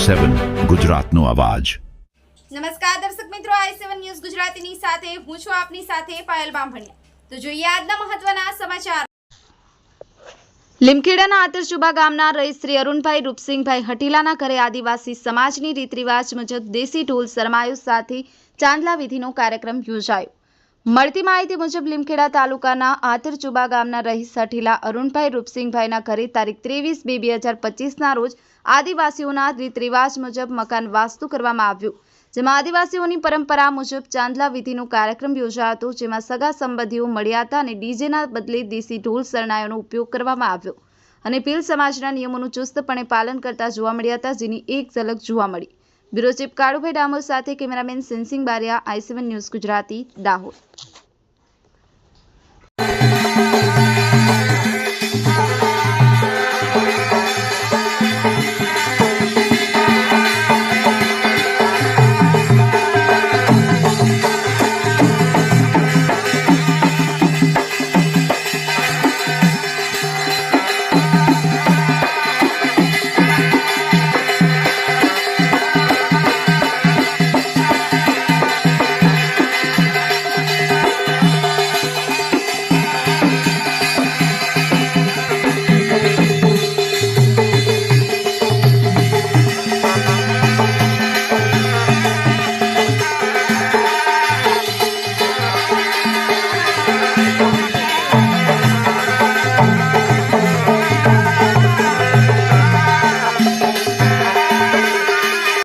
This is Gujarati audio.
i7 ગુજરાતનો અવાજ। નમસ્કાર દર્શક મિત્રો, i7 ન્યૂઝ ગુજરાતીની સાથે હું છું આપની સાથે પાયલ બામભણિયા। તો જોઈએ આજના મહત્વના સમાચાર। લીમખેડાના આતરચુબા ગામના રહીશ શ્રી અરુણભાઈ રૂપસિંહભાઈ હટીલાના ઘરે આદિવાસી સમાજની રીત રિવાજ મુજબ દેશી ઢોલ સરમાયો સાથે ચાંદલા વિધિનો કાર્યક્રમ યોજાયો। મળતી માહિતી મુજબ લીમખેડા તાલુકાના આતરચુબા ગામના રહીશ હટીલા અરુણભાઈ રૂપસિંહભાઈના ઘરે તારીખ 23/2/2025ના રોજ આદિવાસીઓના રીત રિવાજ મુજબ મકાન વાસ્તુ કરવામાં આવ્યું, જેમાં આદિવાસીઓની પરંપરા મુજબ ચાંદલા વિધિનો કાર્યક્રમ યોજાયો હતો, જેમાં સગા સંબંધીઓ મળ્યા હતા અને ડીજેના બદલે દેશી ઢોલ સરનાયોનો ઉપયોગ કરવામાં આવ્યો અને ભીલ સમાજના નિયમોનું ચુસ્તપણે પાલન કરતા જોવા મળ્યા હતા, જેની એક ઝલક જોવા મળી। બ્યુરો ચીફ કાળુભાઈ ડામોર સાથે cameraman sensing Bariya, i7 news Gujarati, Dahod.